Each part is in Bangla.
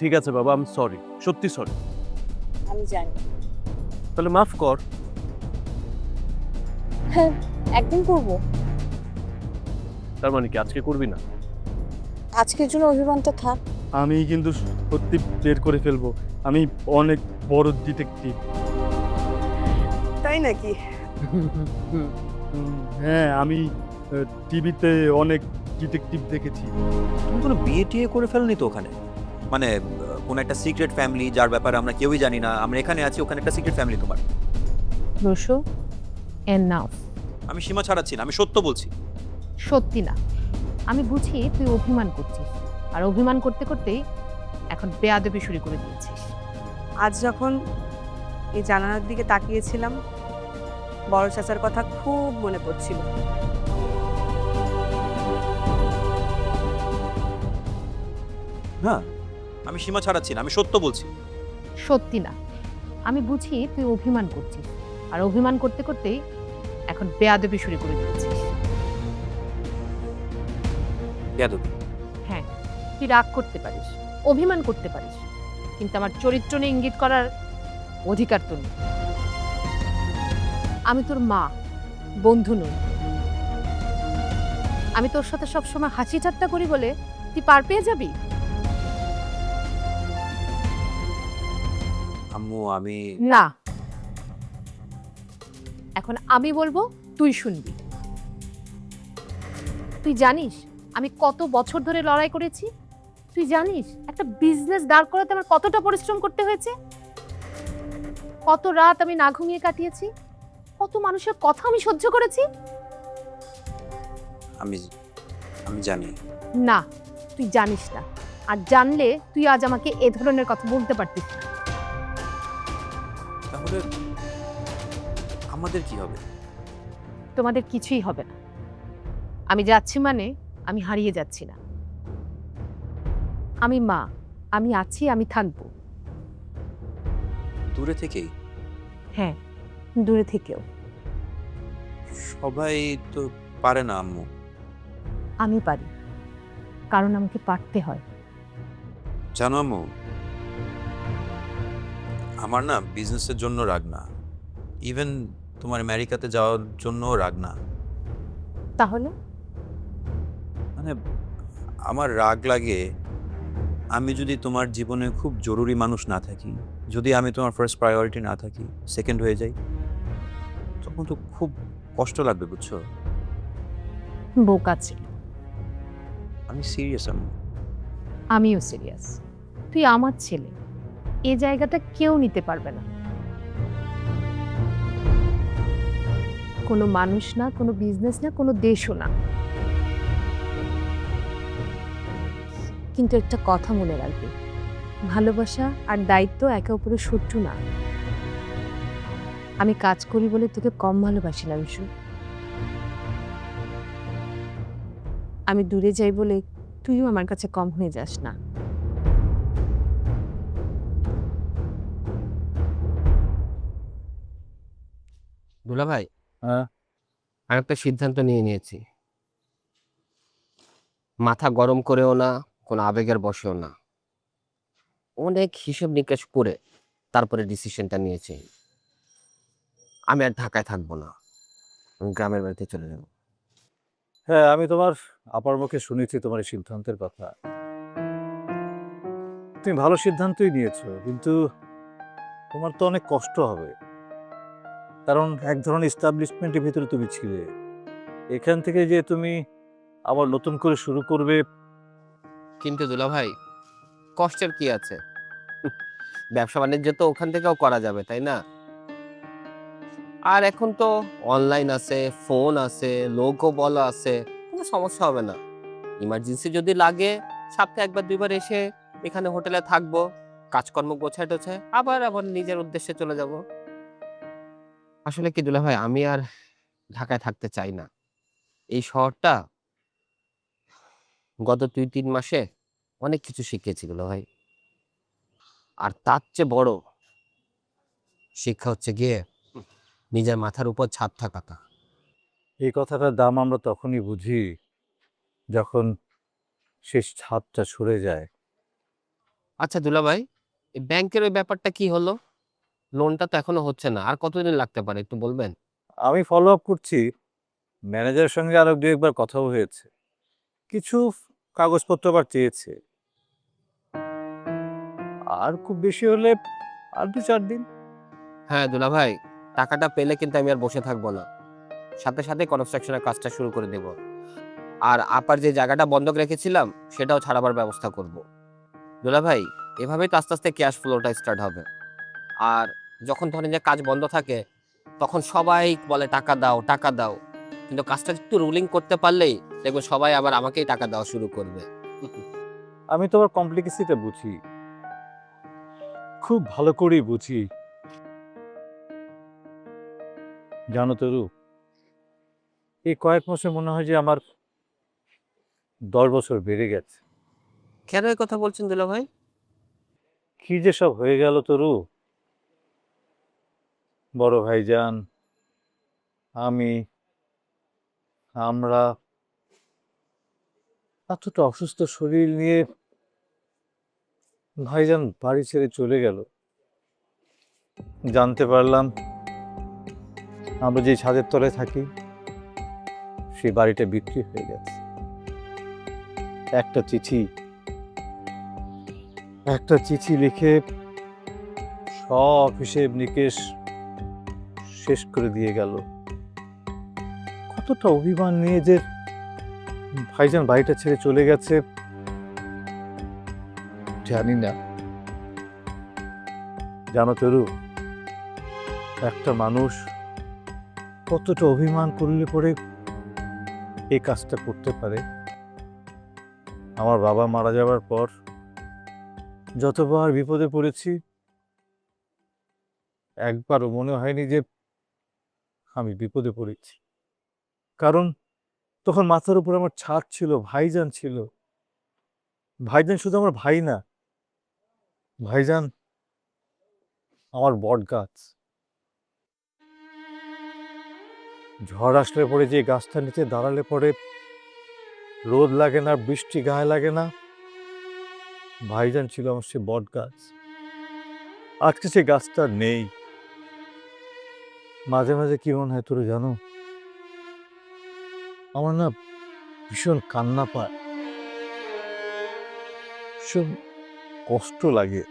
ঠিক আছে বাবা, আমি সরি, সত্যি সরি। আমি জানি। তাহলে মাফ কর। হ্যাঁ, একদিন করব। তার মানে কি আজকে করবি না? আজকের জন্য অভিমানটা থাক। আমি কিন্তু সত্যি বের করে ফেলবো। আমি অনেক বড় ডিটেকটিভ। তাই নাকি? হ্যাঁ, আমি টিভিতে অনেক ডিটেকটিভ দেখেছি। তুমি কোনো বিয়ে টিয়ে করে ফেলনি তো ওখানে? মানে কোনো একটা সিক্রেট ফ্যামিলি যার ব্যাপারে আমরা কেউই জানি না, আমরা এখানে আছি, ওখানে একটা সিক্রেট ফ্যামিলি তোমার। রসু, এনাফ। আমি সীমা ছাড়াচ্ছি না, আমি সত্য বলছি। সত্যি না, আমি বুঝি তুই অভিমান করছিস, আর অভিমান করতে করতেই এখন বেয়াদবি শুরু করে দিয়েছিস। আজ যখন এই জানালার দিকে তাকিয়েছিলাম, বড় চাচার কথা খুব মনে পড়ছিল। না, আমি সীমা ছাড়াচ্ছি না, আমি সত্য বলছি। সত্যি না, আমি বুঝি তুই অভিমান করছিস, আর অভিমান করতে করতেই এখন বেয়াদবি শুরু করে দিয়েছিস। বেয়াদবি? হ্যাঁ, তুই রাগ করতে পারিস, অভিমান করতে পারিস, কিন্তু আমার চরিত্র নিয়ে ইঙ্গিত করার অধিকার তোর নেই। আমি তোর মা, বন্ধু নই। আমি তোর সাথে সবসময় হাসি ঠাট্টা করি বলে তুই পার পেয়ে যাবি? আম্মু, আমি না, এখন আমি বলবো, তুই শুনবি। তুই জানিস আমি কত বছর ধরে লড়াই করেছি? তুই জানিস একটা বিজনেস দাঁড় করাতে আমার কতটা পরিশ্রম করতে হয়েছে? কত রাত আমি না ঘুমিয়ে কাটিয়েছি, কত মানুষের কথা আমি সহ্য করেছি। আমি আমি জানি। না, তুই জানিস না, আর জানলে তুই আজ আমাকে এ ধরনের কথা বলতে পারতিস না। তাহলে আমাদের কি হবে? তোমাদের কিছুই হবে না। আমি যাচ্ছি মানে আমি হারিয়ে যাচ্ছি না। আমি মা, আমি আছি, আমি থাকবো। দূরে থেকেই? হ্যাঁ, দূরে থেকেও। সবাই তো পারে না আম্মু। আমি পারি, কারণ আমাকে পারতে হয়। জানো আম্মু, আমার না বিজনেসের জন্য রাগ না, ইভেন তোমার আমেরিকাতে যাওয়ার জন্য রাগ না। তাহলে মানে আমার রাগ লাগে আমি যদি তোমার জীবনে খুব জরুরি মানুষ না থাকি, যদি আমি তোমার ফার্স্ট প্রায়োরিটি না থাকি, সেকেন্ড হয়ে যাই, তখন তো খুব কষ্ট লাগবে, বুঝছো? বোকা ছিল। আমি সিরিয়াস আম্মু। আমিও সিরিয়াস। তুই আমার ছেলে, এ জায়গাটা কেউ নিতে পারবে না। কোনো মানুষ না, কোনো বিজনেস না, কোনো দেশও না। কিন্তু একটা কথা মনে রাখবি, ভালোবাসা আর দায়িত্ব একে অপরের শত্রু না। আমি কাজ করি বলে তোকে কম ভালোবাসি না বিশু। আমি দূরে যাই বলে তুইও আমার কাছে কম হয়ে যাস না। দুলা ভাই, হ্যাঁ, আমি একটা সিদ্ধান্ত নিয়ে নিয়েছি। মাথা গরম করেও না, কোনো আবেগের বশেও না, অনেক হিসেব নিকেশ করে তারপরে ডিসিশনটা নিয়েছি। আমি আর ঢাকায় থাকবো না, আমি গ্রামের বাড়িতে চলে যাব। হ্যাঁ, আমি তোমার আপার মুখে শুনেছি তোমার এই সিদ্ধান্তের কথা। তুমি ভালো সিদ্ধান্তই নিয়েছো, কিন্তু তোমার তো অনেক কষ্ট হবে। কারণ এক ধরনের এস্টাবলিশমেন্টের ভিতরে তুমি ছিলে, এখান থেকে যে তুমি আবার নতুন করে শুরু করবে। কিন্তু দুলাভাই, কষ্টের কি আছে? ব্যবসা বাণিজ্য তো ওখান থেকেও করা যাবে, তাই না? আর এখন তো অনলাইন আছে, ফোন আছে, লোকও বলা আছে, কোনো সমস্যা হবে না। ইমার্জেন্সি যদি লাগে সপ্তাহে একবার দুইবার এসে এখানে হোটেলে থাকবো, কাজকর্ম গোছায় টোছায় আবার আবার নিজের উদ্দেশ্যে চলে যাব। আসলে কি দুলাভাই, আমি আর ঢাকায় থাকতে চাই না। এই শহরটা গত 2-3 মাসে অনেক কিছু শিখেছি দুলাভাই। আর তার চেয়ে বড় শিক্ষা হচ্ছে গিয়ে নিজের মাথার উপর ছাদ থাকাটা। এই কথাটার দাম আমরা তখনই বুঝি যখন শেষ ছাদটা সরে যায়। আচ্ছা দুলাভাই, এই ব্যাংকের ওই ব্যাপারটা কি হলো? লোনটা তো এখনো হচ্ছে না, আর কতদিন লাগতে পারে একটু বলবেন? আমি ফলো আপ করছি, ম্যানেজারের সঙ্গে আরো দু একবার কথাও হয়েছে, কিছু কাগজপত্র আবার চেয়েছে। আর খুব বেশি হলে আর 2-4 দিন। হ্যাঁ দুলাভাই, টাকাটা পেলে কিন্তু আমি আর বসে থাকবো না, সাথে সাথে কনস্ট্রাকশনের কাজটা শুরু করে দেব। আর আপার যে জায়গাটা বন্ধক রেখেছিলাম সেটাও ছাড়াবার ব্যবস্থা করব। দুলাভাই, এভাবেই তো আস্তে আস্তে ক্যাশ ফ্লোটা স্টার্ট হবে। আর যখন ধরেন যে কাজ বন্ধ থাকে তখন সবাই বলে টাকা দাও টাকা দাও, কিন্তু কাজটা একটু রুলিং করতে পারলেই দেখবো সবাই আবার আমাকেই টাকা দেওয়া শুরু করবে। আমি তোমার কমপ্লিকেসিটা বুঝি, খুব ভালো করেই বুঝি। জানো তো রূপ, এই কয়েক মাসে মনে হয় যে আমার 10 বছর বেড়ে গেছে। কেন এই কথা বলছেন দুলাভাই? কি যে সব হয়ে গেল তরু। বড় ভাইজান, আমি, আমরা এতটা অসুস্থ শরীর নিয়ে ভাইজান বাড়ি ছেড়ে চলে গেল। জানতে পারলাম আমরা যে ছাদের তলায় থাকি সেই বাড়িটা বিক্রি হয়ে গেছে। একটা চিঠি লিখে সব হিসেব নিকেশ শেষ করে দিয়ে গেল। কতটা অভিমান নিয়ে যে ভাইজান বাড়িটা ছেড়ে চলে গেছে জানি না। জানো তরু, একটা মানুষ কতটা অভিমান করলে পরে এই কাজটা করতে পারে। আমার বাবা মারা যাওয়ার পর যতবার বিপদে পড়েছি একবারও মনে হয়নি যে আমি বিপদে পড়েছি। কারণ তখন মাথার উপর আমার ছাদ ছিল, ভাইজান ছিল। ভাইজান শুধু আমার ভাই না, ভাইজান আমার বট গাছ। ঝড় আসলে পরে যে গাছটা নিচে দাঁড়ালে পরে রোদ লাগে না, বৃষ্টি গায়ে লাগে না, ভাইজান ছিল আমার সে বট গাছ। আজকে সে গাছটা নেই। মাঝে মাঝে কি মনে হয় তোর জানো, আমার না ভীষণ কান্না পায়, ভীষণ কষ্ট লাগে।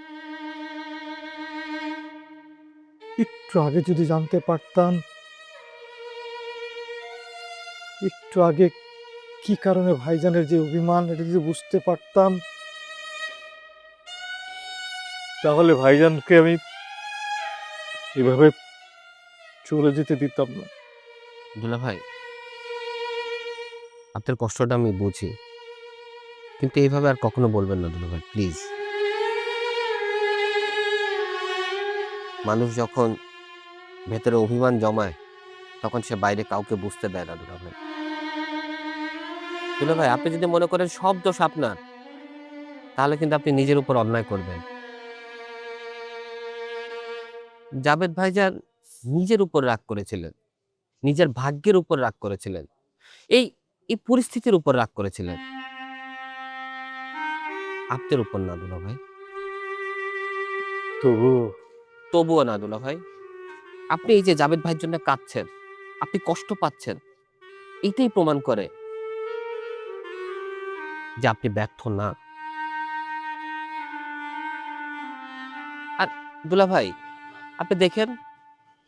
একটু আগে যদি জানতে পারতাম, একটু আগে কি কারণে ভাইজানের যে অভিমান এটা যদি বুঝতে পারতাম, তাহলে ভাইজানকে আমি এভাবে চলে যেতে দিতাম না। দুলাভাই, আপনার কষ্টটা আমি বুঝি, কিন্তু এইভাবে আর কখনো বলবেন না দুলাভাই, প্লিজ। মানুষ যখন ভেতরে অভিমান জমায় তখন সে বাইরে কাউকে বুঝতে দেয় না দুলাভাই। দুলাভাই, আপনি যদি মনে করেন সব দোষ আপনার, তাহলে কিন্তু আপনি নিজের উপর অন্যায় করবেন। জাবেদ ভাইজান নিজের উপর রাগ করেছিলেন, নিজের ভাগ্যের উপর রাগ করেছিলেন, এই এই পরিস্থিতির উপর রাগ করেছিলেন, আপনার উপর না দুলাভাই। তবুও না দুলাভাই, আপনি এই যে জাবেদ ভাইয়ের জন্য কাঁদছেন, আপনি কষ্ট পাচ্ছেন, এটাই প্রমাণ করে যে আপনি ব্যর্থ না। দুলা ভাই, আপনি দেখেন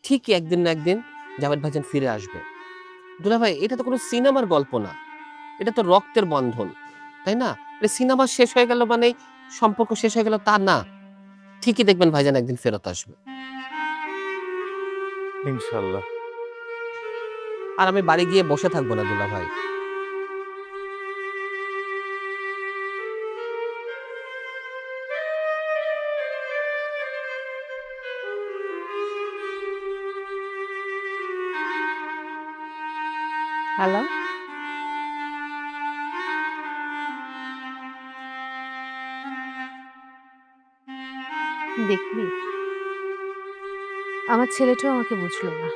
ঠিকই একদিন না একদিন জাভেদ ভাইজান ফিরে আসবে। দুলা ভাই, এটা তো কোনো সিনেমার গল্প না, এটা তো রক্তের বন্ধন, তাই না? সিনেমা শেষ হয়ে গেল মানে সম্পর্ক শেষ হয়ে গেল তা না। ঠিকই দেখবেন ভাইজান একদিন ফেরত আসবে। ইনশাল্লাহ। আর আমি বাড়ি গিয়ে বসে থাকবো না দুলা ভাই। হ্যালো, দেখলি, আমার ছেলেটাও আমাকে বুঝলো না।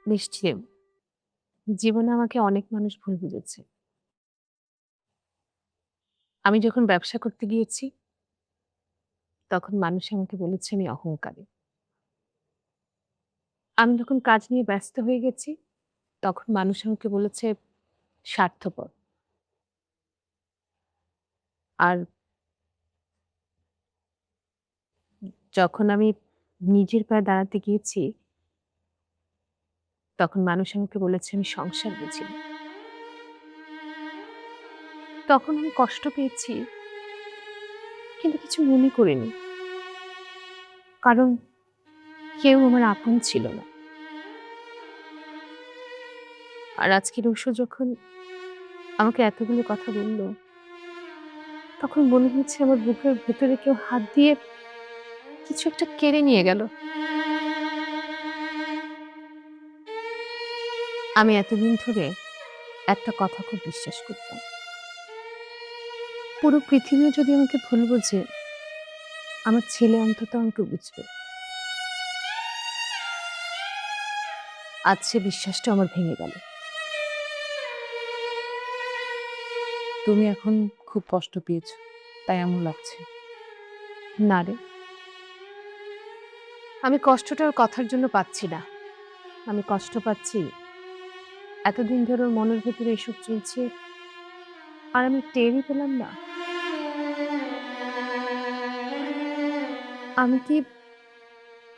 মিষ্টি, জীবনে আমাকে অনেক মানুষ ভুল বুঝেছে। আমি যখন ব্যবসা করতে গিয়েছি তখন মানুষ আমাকে বলেছে আমি অহংকারী। আমি যখন কাজ নিয়ে ব্যস্ত হয়ে গেছি তখন মানুষ আমাকে বলেছে স্বার্থপর। আর যখন আমি নিজের পায়ে দাঁড়াতে গিয়েছি তখন মানুষ আমাকে বলেছে আমি সংসার বুঝি না। তখন আমি কষ্ট পেয়েছি, কিন্তু কিছু মনে করিনি, কারণ কেউ আমার আপন ছিল না। আর আজকে রুশো যখন আমাকে এতগুলো কথা বলল তখন মনে হচ্ছে আমার বুকের ভেতরে কেউ হাত দিয়ে কিছু একটা কেড়ে নিয়ে গেল। আমি এতদিন ধরে একটা কথা খুব বিশ্বাস করতাম, পুরো পৃথিবীও যদি আমাকে ভুল বোঝে আমার ছেলে অন্তত আমাকে বুঝবে। আজ সে বিশ্বাসটা আমার ভেঙে গেল। তুমি এখন খুব কষ্ট পেয়েছো, তাই এমন লাগছে। না রে, আমি কষ্টটা ওর কথার জন্য পাচ্ছি না। আমি কষ্ট পাচ্ছি এতদিন ধরে ওর মনের ভেতরে এসব চলছে আর আমি টেরই পেলাম না।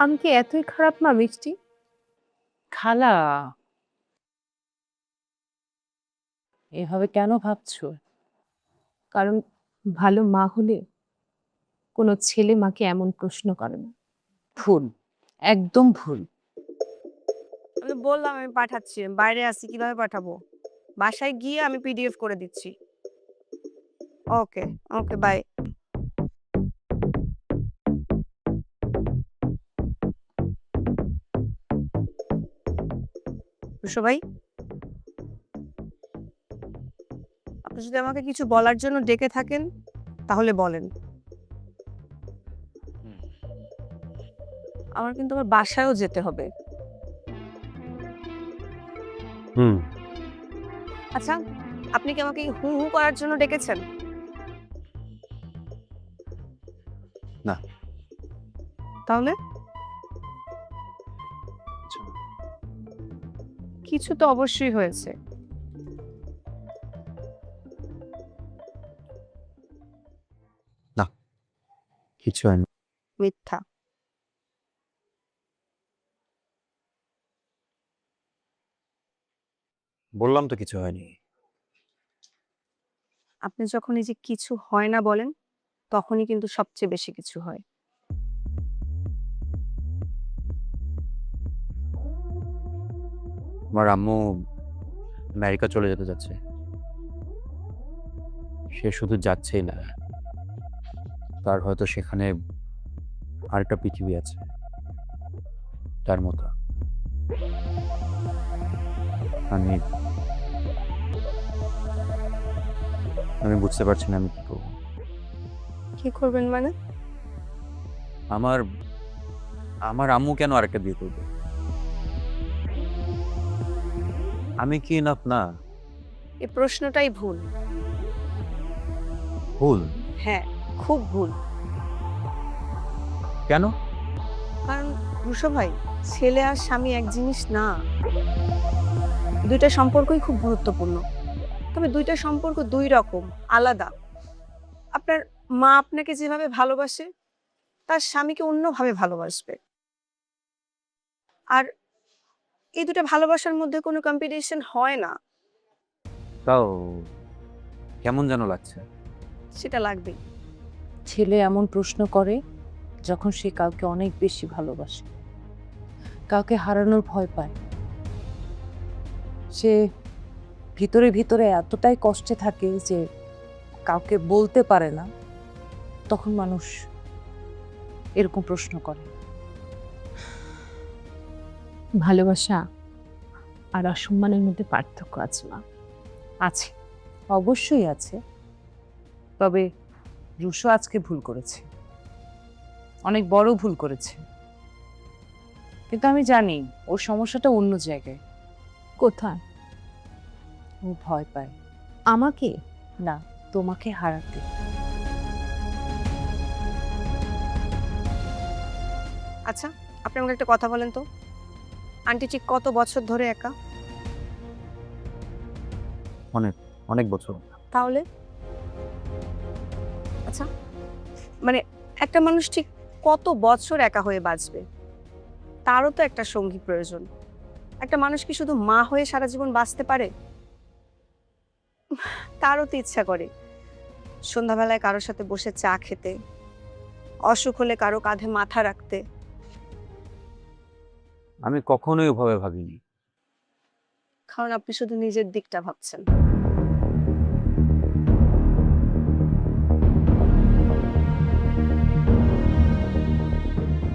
আমি কি এতই খারাপ মা মিষ্টি? খালা, এভাবে কেন ভাবছো? কারণ ভালো মা হলে কোনো ছেলে মাকে এমন প্রশ্ন করে না। ভুল, একদম ভুল। আমি বললাম আমি পাঠাচ্ছি, আমি বাইরে আছি, কিভাবে পাঠাবো? বাসায় গিয়ে আমি পিডিএফ করে দিচ্ছি। ওকে ওকে, বাই। রুশো ভাই, আপনি যদি আমাকে কিছু বলার জন্য ডেকে থাকেন তাহলে বলেন। আমার কিন্তু আমার বাসায়ও যেতে হবে। হুম। আচ্ছা, আপনি কি আমাকে হু হু করার জন্য ডেকেছেন? না। তাহলে কিছু তো অবশ্যই হয়েছে। কিছু হয়নি। মিথ্যা। বললাম তো কিছু হয়নি। আপনি যখন এই যে কিছু হয় না বলেন তখনই কিন্তু সবচেয়ে বেশি কিছু হয়। আমার আম্মু আমেরিকা চলে যেতে যাচ্ছে। সে শুধু যাচ্ছেই না, তার হয়তো সেখানে আরেকটা পৃথিবী আছে তার মতো। আমি বুঝতে পারছি না আমি কি করবো। কি করবেন মানে? আমার আম্মু কেন আরেকটা বিয়ে করবে? আমি কি ইনাফ না? এই প্রশ্নটাই ভুল। ভুল? হ্যাঁ, খুব ভুল। কেন? কারণ রুশো ভাই, ছেলে আর স্বামী এক জিনিস না। দুইটা সম্পর্কই খুব গুরুত্বপূর্ণ। তবে দুইটা সম্পর্ক দুই রকম, আলাদা। আপনার মা আপনাকে যেভাবে ভালোবাসে তার স্বামীকে অন্যভাবে ভালোবাসবে। আর এই দুটো ভালোবাসার মধ্যে কোনো কম্পিটিশন হয় না, তাও কেমন যেন লাগছে। সেটা লাগবেই। ছেলে এমন প্রশ্ন করে যখন সে কাউকে অনেক বেশি ভালোবাসে, কাউকে হারানোর ভয় পায়। সে ভিতরে ভিতরে এতটাই কষ্টে থাকে যে কাউকে বলতে পারে না, তখন মানুষ এরকম প্রশ্ন করে। ভালোবাসা আর অসম্মানের মধ্যে পার্থক্য আছে মা। আছে, অবশ্যই আছে। তবে রুশো আজকে ভুল করেছে, অনেক বড় ভুল করেছে। কিন্তু আমি জানি ওর সমস্যাটা অন্য জায়গায়। কোথায়? ও ভয় পায় আমাকে? না, তোমাকে হারাতে। আচ্ছা, আপনি আমাকে একটা কথা বলেন তো, আন্টি ঠিক কত বছর ধরে একা? অনেক বছর। তাহলে আচ্ছা, মানে একটা মানুষ ঠিক কত বছর একা হয়ে বাঁচবে? তারও তো একটা সঙ্গী প্রয়োজন। একটা মানুষ কি শুধু মা হয়ে সারা জীবন বাঁচতে পারে? তারও তো ইচ্ছা করে সন্ধ্যাবেলায় কারোর সাথে বসে চা খেতে, অসুখ হলে কারো কাঁধে মাথা রাখতে। আমি কখনোই ওভাবে ভাবিনি। কারণ আপনি শুধু নিজের দিকটা ভাবছেন।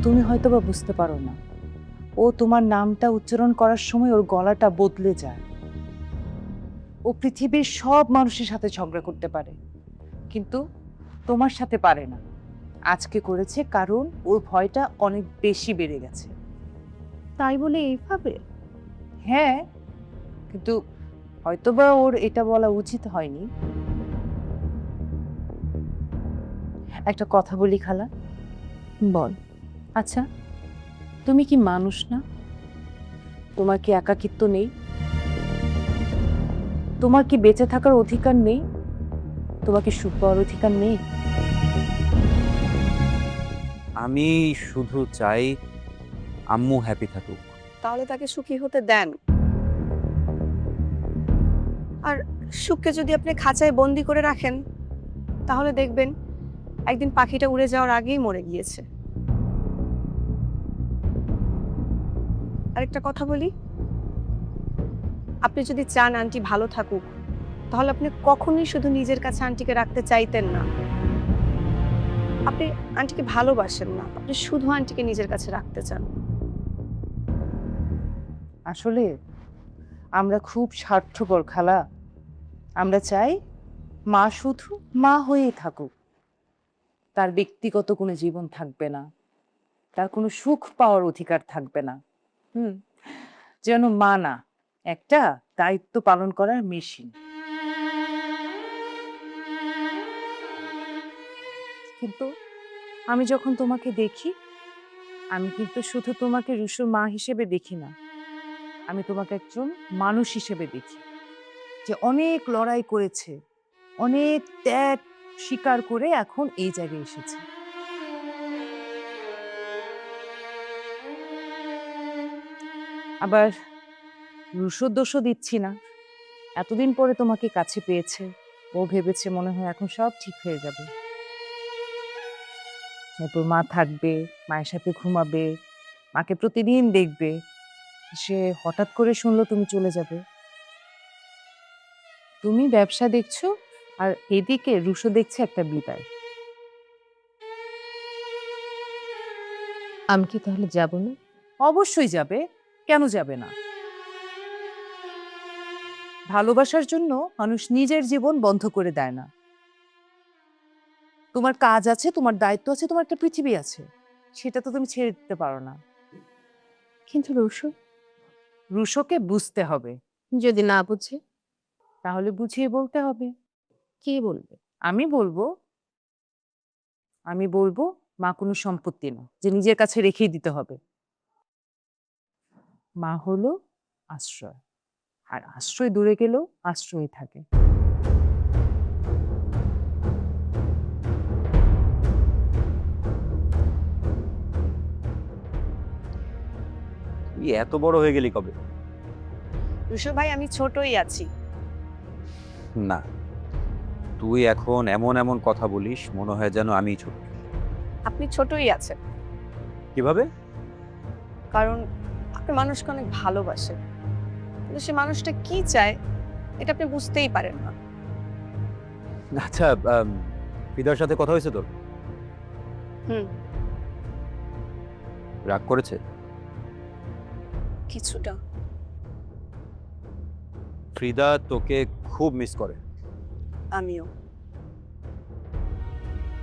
তুমি হয়তো বা বুঝতে পারো না, ও তোমার নামটা উচ্চারণ করার সময় ওর গলাটা বদলে যায়। ও পৃথিবীর সব মানুষের সাথে ঝগড়া করতে পারে, কিন্তু তোমার সাথে পারে না। আজকে করেছে কারণ ওর ভয়টা অনেক বেশি বেড়ে গেছে। তাই বলে এইভাবে? হ্যাঁ, কিন্তু হয়তোবা ওর এটা বলা উচিত হয়নি। একটা কথা বলি খালা। বল। আচ্ছা, তুমি কি মানুষ না? তোমার কি একাকিত্ব নেই? তোমার কি বেঁচে থাকার অধিকার নেই? তোমার কি সুখ পাওয়ার অধিকার নেই? আমি শুধু চাই আম্মু হ্যাপি থাকুক। তাহলে তাকে সুখী হতে দেন। আর সুখকে যদি আপনি খাঁচায় বন্দি করে রাখেন, তাহলে দেখবেন একদিন পাখিটা উড়ে যাওয়ার আগেই মরে গিয়েছে। আরেকটা কথা বলি, আপনি যদি চান আন্টি ভালো থাকুক, তাহলে আপনি কখনোই শুধু নিজের কাছে আন্টিকে রাখতে চাইতেন না। আপনি আন্টিকে ভালোবাসেন না, আপনি শুধু আন্টিকে নিজের কাছে রাখতে চান। আসলে আমরা খুব স্বার্থপর খালা। আমরা চাই মা শুধু মা হয়েই থাকুক, তার ব্যক্তিগত কোনো জীবন থাকবে না, তার কোনো সুখ পাওয়ার অধিকার থাকবে না। যেন মা না, একটা দায়িত্ব পালন করার মেশিন। কিন্তু আমি যখন তোমাকে দেখি, আমি কিন্তু শুধু তোমাকে রুশোর মা হিসেবে দেখি না, আমি তোমাকে একজন মানুষ হিসেবে দেখি, যে অনেক লড়াই করেছে, অনেক ত্যাগ স্বীকার করে এখন এই জায়গায় এসেছে। আবার রুশোর দোষও দিচ্ছি না। এতদিন পরে তোমাকে কাছে পেয়েছে, ও ভেবেছে মনে হয় এখন সব ঠিক হয়ে যাবে। এরপর মা থাকবে, মায়ের সাথে ঘুমাবে, মাকে প্রতিদিন দেখবে। সে হঠাৎ করে শুনলো তুমি চলে যাবে। তুমি ব্যবসা দেখছো, আর এদিকে রুশো দেখছে একটা বিদায়। আমি কি তাহলে যাব না? অবশ্যই যাবে, কেন যাবে না? ভালোবাসার জন্য মানুষ নিজের জীবন বন্ধ করে দেয় না। তোমার কাজ আছে, তোমার দায়িত্ব আছে, তোমার একটা পৃথিবী আছে, সেটা তো তুমি ছেড়ে দিতে পারো না। কিন্তু রুশো রুশোকে বুঝতে হবে। যদি না বুঝে? তাহলে বুঝিয়ে বলতে হবে। কে বলবে? আমি বলবো। আমি বলবো মা কোনো সম্পত্তি না যে নিজের কাছে রেখেই দিতে হবে। মা হলো আশ্রয়, আর আশ্রয় দূরে গেলেও আশ্রয় থাকে। তুই এত বড় হয়ে গেলি কবে? রুশো ভাই আমি ছোটই আছি। না, তুই এখন এমন এমন কথা বলিস মনে হয় যেন আমি ছোট। আপনি ছোটই আছেন, কিভাবে? কারণ আপনি মানুষকে অনেক ভালোবাসেন, কিন্তু সে মানুষটা কি চায় এটা আপনি বুঝতেই পারেন না। আচ্ছা, ফিদার সাথে কথা হয়েছে তোর? হুম। রাগ করেছে? কিছুটা। ফ্রিদা তোকে খুব মিস করে। আমিও।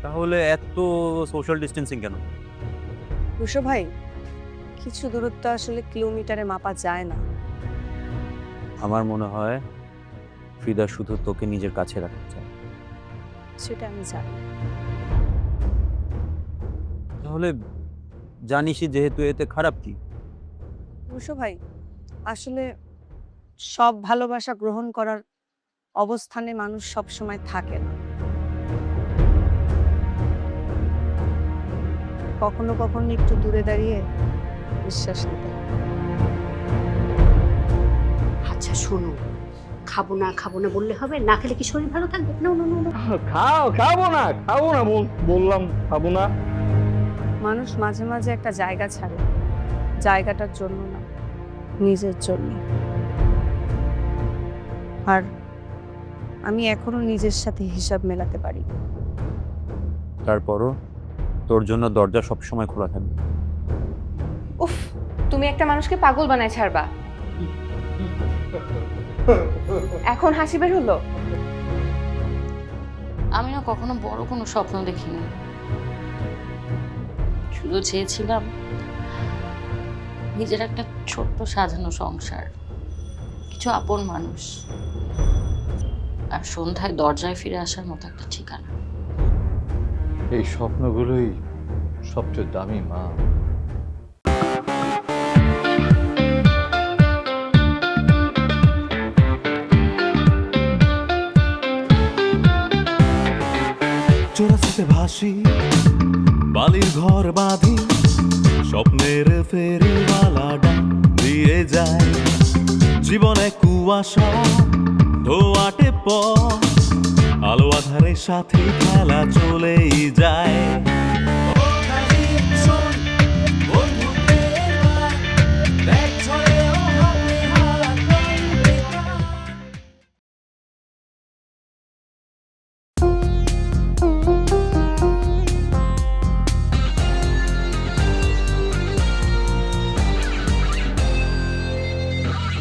তাহলে এত সোশ্যাল ডিস্টেন্সিং কেন? রুশো ভাই, কিছু দূরত্ব আসলে কিলোমিটারে মাপা যায় না। আমার মনে হয় ফ্রিদা শুধু তোকে নিজের কাছে রাখতে চায়। সেটা আমি জানি। তাহলে জানিসই যেহেতু, এতে খারাপ কি? রুশো ভাই, আসলে সব ভালোবাসা গ্রহণ করার অবস্থানে মানুষ সব সময় থাকে না। কখনো কখনো একটু দূরে দাঁড়িয়ে বিশ্বাস নিতে হয়। আচ্ছা শোনো, খাবো না বললে হবে? না খেলে কি শরীর ভালো থাকবে? না না না খাবো না বললাম, খাবো না। মানুষ মাঝে মাঝে একটা জায়গা ছাড়ে, জায়গাটার জন্য না, নিজের জন্য। আর আমি এখনো নিজের সাথে হিসাব মেলাতে পারি। তারপরও তোর জন্য দরজা সবসময় খোলা থাকবে। উফ, তুমি একটা মানুষকে পাগল বানায় ছাড়বা। এখন হাসি বের হলো? আমি না কখনো বড় কোনো স্বপ্ন দেখিনি, শুধু চেয়েছিলাম নিজের একটা ছোট্ট সাজানো সংসার, কিছু আপন মানুষ, আর সন্ধ্যায় দরজায় ফিরে আসার মতো একটা ঠিকানা। এই স্বপ্নগুলোই সবচেয়ে দামি মা। চোরাশিতে ভাসি, বালির ঘর বাঁধি, স্বপ্নের ফেরিওয়ালা ডাক দিয়ে যায়। জীবনে কুয়াশা ধোয়াটে পথ, আলো আধারের সাথে খেলা চলেই যায়।